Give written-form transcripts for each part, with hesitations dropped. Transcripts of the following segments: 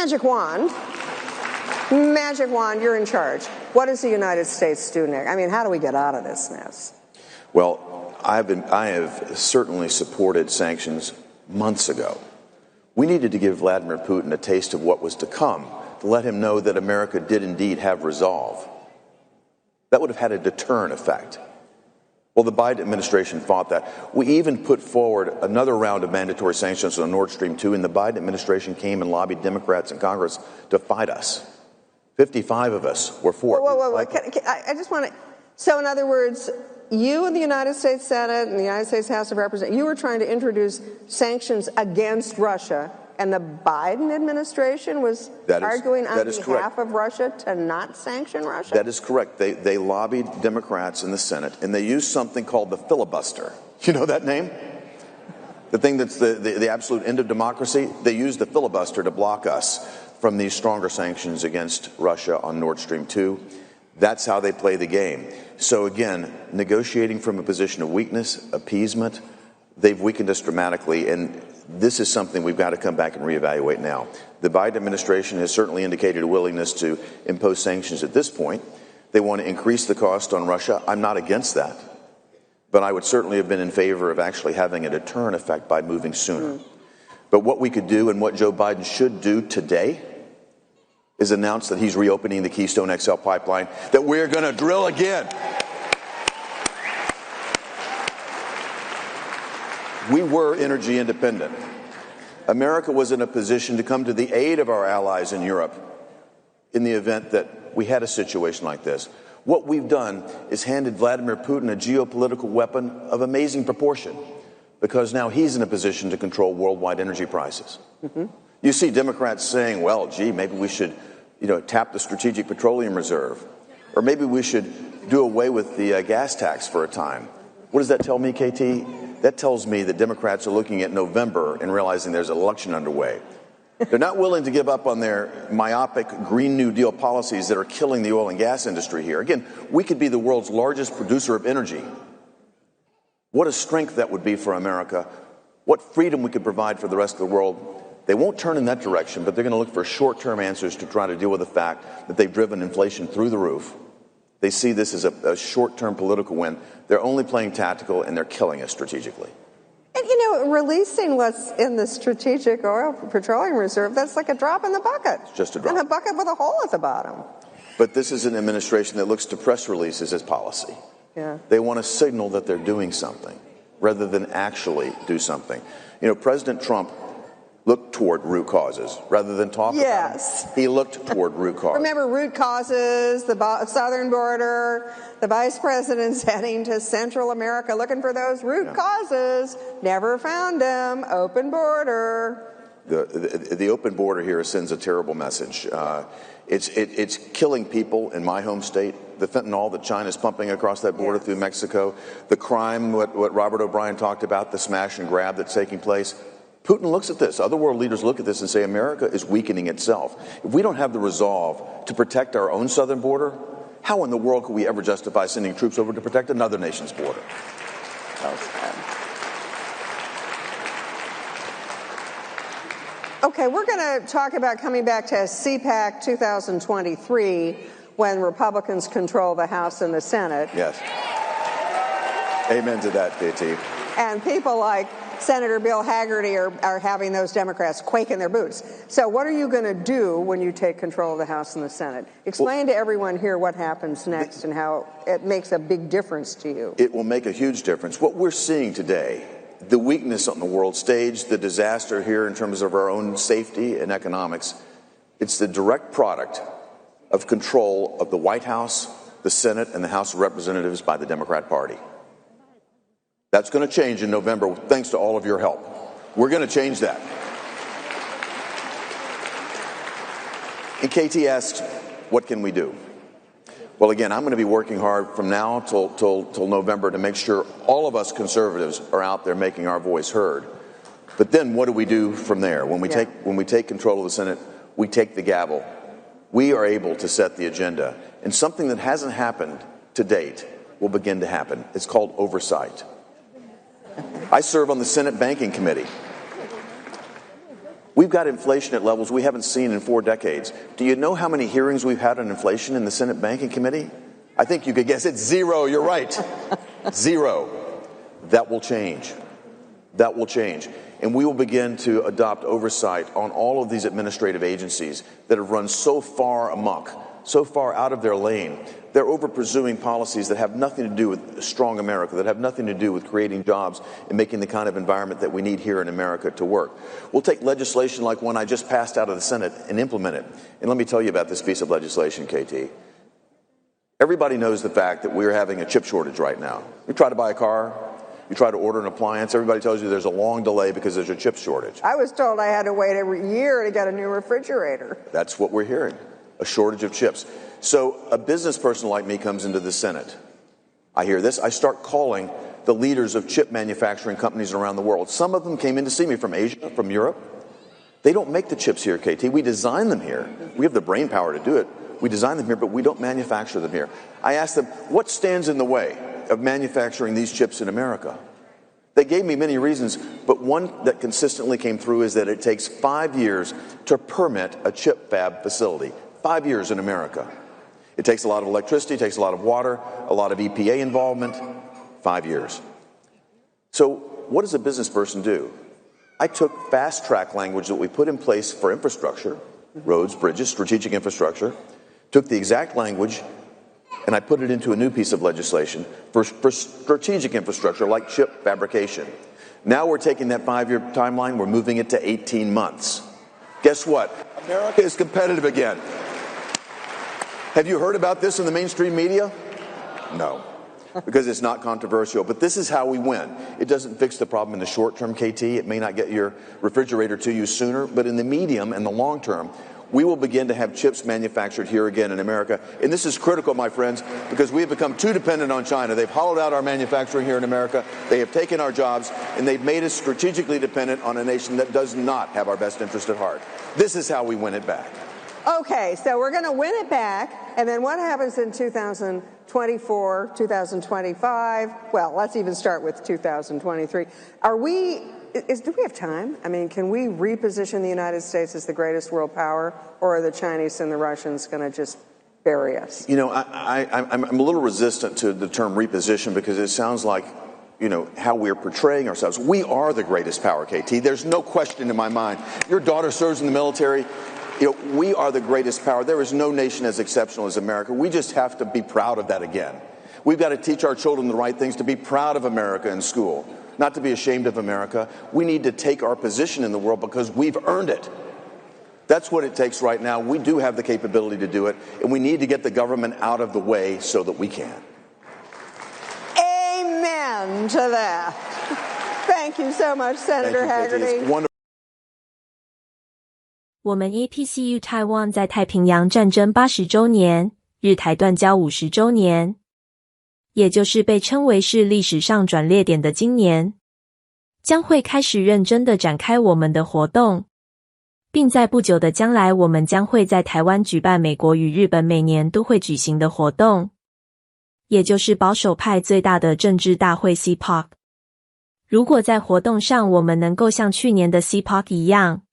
magic wand, you're in charge. What does the United States do next? I mean, how do we get out of this mess? Well, I have certainly supported sanctions months ago. We needed to give Vladimir Putin a taste of what was to come, to let him know that America did indeed have resolve. That would have had a deterrent effect. Well, the Biden administration fought that. We even put forward another round of mandatory sanctions on Nord Stream 2, and the Biden administration came and lobbied Democrats in Congress to fight us. 55 of us were for it. Whoa. I just want to... So, in other words, you in the United States Senate and the United States House of Representatives, you were trying to introduce sanctions against Russia, and the Biden administration was arguing on behalf of Russia to not sanction Russia? That is correct. They lobbied Democrats in the Senate, and they used something called the filibuster. You know that name? The thing that's the absolute end of democracy? They used the filibuster to block us from these stronger sanctions against Russia on Nord Stream 2. That's how they play the game. So again, negotiating from a position of weakness, appeasement, they've weakened us dramatically, and this is something we've got to come back and reevaluate now. The Biden administration has certainly indicated a willingness to impose sanctions at this point. They want to increase the cost on Russia. I'm not against that, but I would certainly have been in favor of actually having a deterrent effect by moving sooner. But what we could do and what Joe Biden should do today is announce that he's reopening the Keystone XL pipeline, that we're going to drill again. We were energy independent. America was in a position to come to the aid of our allies in Europe in the event that we had a situation like this. What we've done is handed Vladimir Putin a geopolitical weapon of amazing proportion, because now he's in a position to control worldwide energy prices. You see Democrats saying, well, gee, maybe we should, tap the Strategic Petroleum Reserve, or maybe we should do away with the gas tax for a time. What does that tell me, KT? That tells me that Democrats are looking at November and realizing there's an election underway. They're not willing to give up on their myopic Green New Deal policies that are killing the oil and gas industry here. Again, we could be the world's largest producer of energy. What a strength that would be for America. What freedom we could provide for the rest of the world. They won't turn in that direction, but they're going to look for short-term answers to try to deal with the fact that they've driven inflation through the roof. They see this as a short-term political win. They're only playing tactical, and they're killing us strategically. And, releasing what's in the Strategic Petroleum Reserve, that's like a drop in the bucket. It's just a drop. And a bucket with a hole at the bottom. But this is an administration that looks to press releases as policy. Yeah. They want to signal that they're doing something rather than actually do something. President Trump looked toward root causes rather than talk about them. He looked toward root causes. Remember root causes, the southern border, the vice president's heading to Central America looking for those root causes. Never found them. Open border. The open border here sends a terrible message. It's killing people in my home state. The fentanyl that China's pumping across that border through Mexico. The crime, what Robert O'Brien talked about, the smash and grab that's taking place. Putin looks at this. Other world leaders look at this and say America is weakening itself. If we don't have the resolve to protect our own southern border, how in the world could we ever justify sending troops over to protect another nation's border? Okay, we're going to talk about coming back to Cpac 2023 when Republicans control the House and the Senate. Yes. Amen to that, KT. And people like Senator Bill Hagerty are having those Democrats quake in their boots. So what are you going to do when you take control of the House and the Senate? Explain to everyone here what happens next and how it makes a big difference to you. It will make a huge difference. What we're seeing today, the weakness on the world stage, the disaster here in terms of our own safety and economics, it's the direct product of control of the White House, the Senate, and the House of Representatives by the Democrat Party. That's going to change in November, thanks to all of your help. We're going to change that. And KT asked, what can we do? Well, again, I'm going to be working hard from now till November to make sure all of us conservatives are out there making our voice heard. But then what do we do from there? When we take control of the Senate, we take the gavel. We are able to set the agenda. And something that hasn't happened to date will begin to happen. It's called oversight. I serve on the Senate Banking Committee. We've got inflation at levels we haven't seen in 4 decades. Do you know how many hearings we've had on inflation in the Senate Banking Committee? I think you could guess it's 0. You're right. 0. That will change. That will change. And we will begin to adopt oversight on all of these administrative agencies that have run so far amok, so far out of their lane. They're over-pursuing policies that have nothing to do with a strong America, that have nothing to do with creating jobs and making the kind of environment that we need here in America to work. We'll take legislation like one I just passed out of the Senate and implement it. And let me tell you about this piece of legislation, KT. Everybody knows the fact that we're having a chip shortage right now. You try to buy a car, you try to order an appliance, everybody tells you there's a long delay because there's a chip shortage. I was told I had to wait every year to get a new refrigerator. That's what we're hearing, a shortage of chips. So a business person like me comes into the Senate. I hear this. I start calling the leaders of chip manufacturing companies around the world. Some of them came in to see me from Asia, from Europe. They don't make the chips here, KT. We design them here. We have the brain power to do it. We design them here, but we don't manufacture them here. I asked them, what stands in the way of manufacturing these chips in America? They gave me many reasons, but one that consistently came through is that it takes 5 years to permit a chip fab facility. 5 years in America. It takes a lot of electricity, it takes a lot of water, a lot of EPA involvement. 5 years. So what does a business person do? I took fast-track language that we put in place for infrastructure, roads, bridges, strategic infrastructure, took the exact language, and I put it into a new piece of legislation for strategic infrastructure like chip fabrication. Now we're taking that 5-year timeline, we're moving it to 18 months. Guess what? America is competitive again. Have you heard about this in the mainstream media? No, because it's not controversial. But this is how we win. It doesn't fix the problem in the short term, KT. It may not get your refrigerator to you sooner, but in the medium and the long term, we will begin to have chips manufactured here again in America. And this is critical, my friends, because we have become too dependent on China. They've hollowed out our manufacturing here in America. They have taken our jobs, and they've made us strategically dependent on a nation that does not have our best interest at heart. This is how we win it back. Okay, so we're going to win it back, and then what happens in 2024, 2025? Well, let's even start with 2023. Do we have time? I mean, can we reposition the United States as the greatest world power, or are the Chinese and the Russians going to just bury us? You know, I'm a little resistant to the term reposition because it sounds like, you know, how we're portraying ourselves. We are the greatest power, KT. There's no question in my mind. Your daughter serves in the military. You know, we are the greatest power. There is no nation as exceptional as America. We just have to be proud of that again. We've got to teach our children the right things, to be proud of America in school, not to be ashamed of America. We need to take our position in the world because we've earned it. That's what it takes right now. We do have the capability to do it, and we need to get the government out of the way so that we can. Amen to that. Thank you so much, Senator Hagerty. 我们 apcutaiwan 在太平洋战争80周年，日台断交50周年，也就是被称为是历史上转捩点的今年，将会开始认真地展开我们的活动，并在不久的将来，我们将会在台湾举办美国与日本每年都会举行的活动，也就是保守派最大的政治大会 Cpac。如果在活动上我们能够像去年的 Cpac 一样，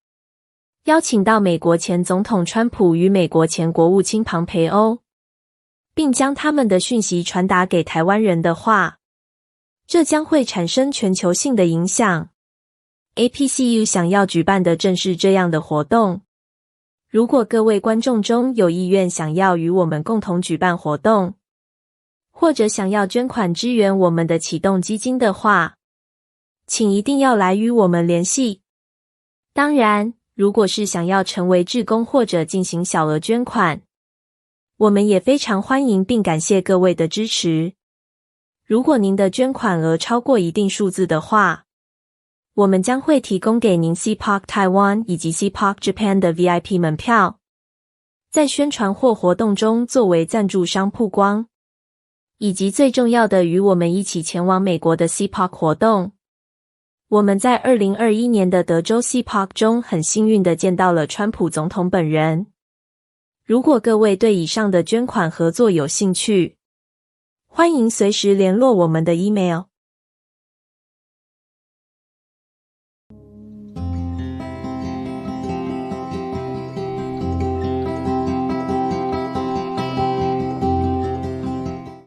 邀请到美国前总统川普与美国前国务卿庞培欧，并将他们的讯息传达给台湾人的话，这将会产生全球性的影响。APCU 想要举办的正是这样的活动。如果各位观众中有意愿想要与我们共同举办活动，或者想要捐款支援我们的启动基金的话，请一定要来与我们联系。当然，如果是想要成为志工或者进行小额捐款，我们也非常欢迎并感谢各位的支持。如果您的捐款额超过一定数字的话，我们将会提供给您 Cpac Taiwan 以及 Cpac Japan 的 VIP 门票，在宣传或活动中作为赞助商曝光，以及最重要的与我们一起前往美国的 Cpac 活动。我们在2021年的德州 Cpac 中很幸运地见到了川普总统本人。如果各位对以上的捐款合作有兴趣，欢迎随时联络我们的 email。